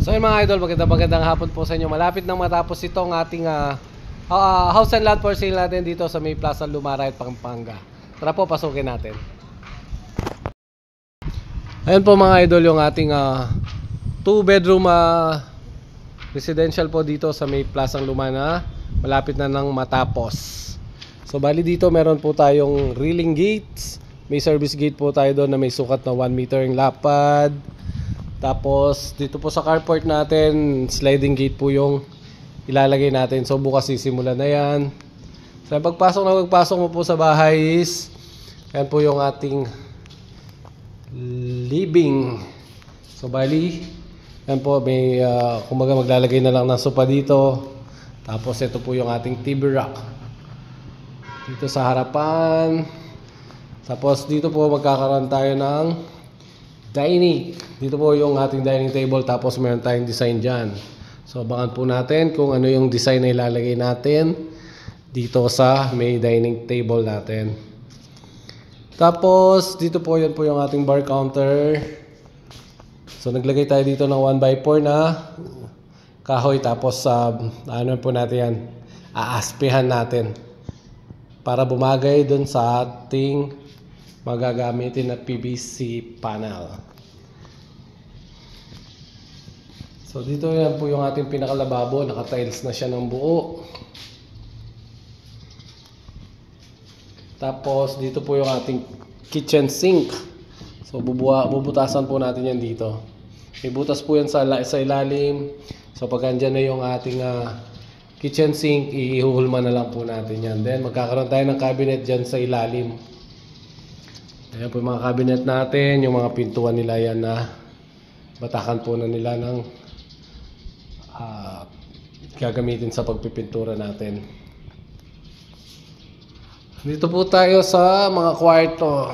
So yun mga idol, magandang hapon po sa inyo. Malapit nang matapos itong ating house and lot for sale natin dito sa may Plaza Lumaray, Pampanga. Tara po, pasukin natin. Ayan po mga idol, yung ating 2-bedroom residential po dito sa may Plaza Lumaray, malapit na nang matapos. So bali dito meron po tayong railing gates. May service gate po tayo doon na may sukat na 1 meter yung lapad. Tapos dito po sa carport natin, sliding gate po yung ilalagay natin. So bukas sisimulan na yan. So pagpasok mo po sa bahay is, yan po yung ating living. So bali, yan po may kumbaga maglalagay na lang ng sopa dito. Tapos ito po yung ating TV rack dito sa harapan. Tapos dito po magkakaroon tayo ng dining. Dito po yung ating dining table. Tapos meron tayong design dyan. So abangan po natin kung ano yung design na ilalagay natin dito sa may dining table natin. Tapos dito po yan po yung ating bar counter. So naglagay tayo dito ng 1x4 na kahoy. Tapos ano po natin yan, aaspehan natin para bumagay dun sa ating magagamitin na PVC panel. So dito yan po yung ating pinakalababo. Naka-tiles na siya ng buo. Tapos dito po yung ating kitchen sink. So bubutasan po natin yan dito. May butas po yan sa ilalim. So pag andyan na yung ating kitchen sink, ihuhulma na lang po natin yan. Then magkakaroon tayo ng cabinet dyan sa ilalim. Ayan po yung mga cabinet natin. Yung mga pintuan nila yan na batakan po na nila ng gagamitin sa pagpipintura natin. Dito po tayo sa mga kwarto.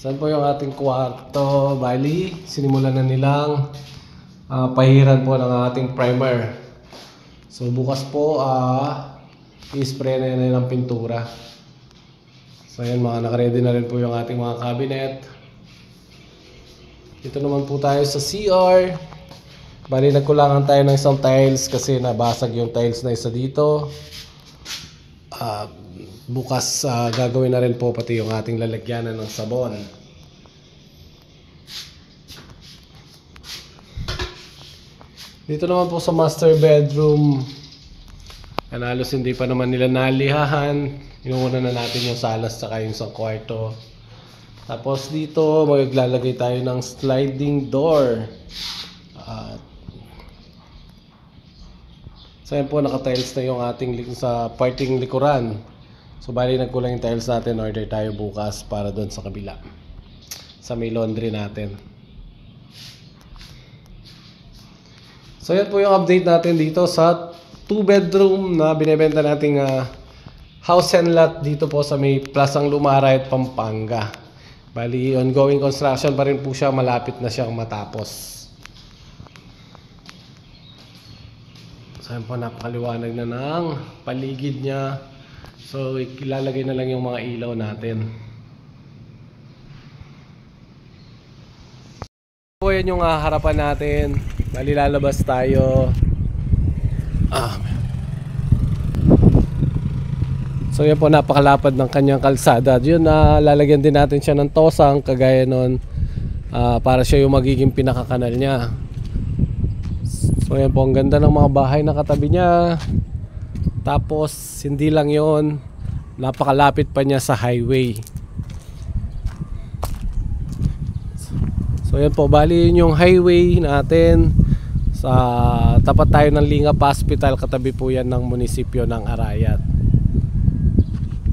Saan po yung ating kwarto? Bali, sinimulan na nilang pahiran po ng ating primer. So bukas po i-spray na nilang pintura. So ayan, naka-ready na rin po yung ating mga cabinet. Dito naman po tayo sa CR. Bali nagkulangan tayo ng isang tiles kasi nabasag yung tiles na isa dito. Bukas gagawin na rin po pati yung ating lalagyanan ng sabon. Dito naman po sa master bedroom, halos hindi pa naman nila nalihahan. Inuuna na natin yung salas saka yung isang kwarto. Tapos dito maglalagay tayo ng sliding door. So yan po, naka-tiles na yung ating sa parting likuran. So bali nagkulang yung tiles natin, order tayo bukas para doon sa kabila, sa may laundry natin. So yan po yung update natin dito sa 2-bedroom na binebenta nating house and lot dito po sa may Plasang Lumaray, Pampanga. Bali ongoing construction pa rin po siya, malapit na siyang matapos. So yan po, napakaliwanag na ng paligid niya. So ilalagay na lang yung mga ilaw natin. Po yan yung harapan natin. Bali lalabas tayo. So yan po, napakalapad ng kanyang kalsada. Yun, lalagyan din natin siya ng tosang kagaya nun, para siya yung magiging pinakakanal niya. So yan po, ang ganda ng mga bahay na katabi niya. Tapos hindi lang yon, napakalapit pa niya sa highway. So yan po, bali yun yung highway natin. Sa tapat tayo ng Lingap Hospital, katabi po yan ng munisipyo ng Arayat.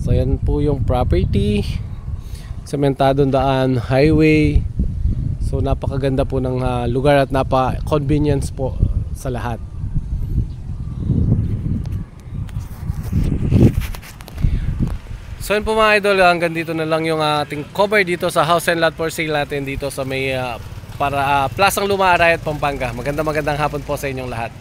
So yan po yung property, sementadong daan, highway. So napakaganda po ng lugar at napaka-convenience po sa lahat. So yun po mga idol, hanggang dito na lang yung ating cover dito sa house and lot for sale natin dito sa may Plasang Lumaray at Pampanga. Magandang hapon po sa inyong lahat.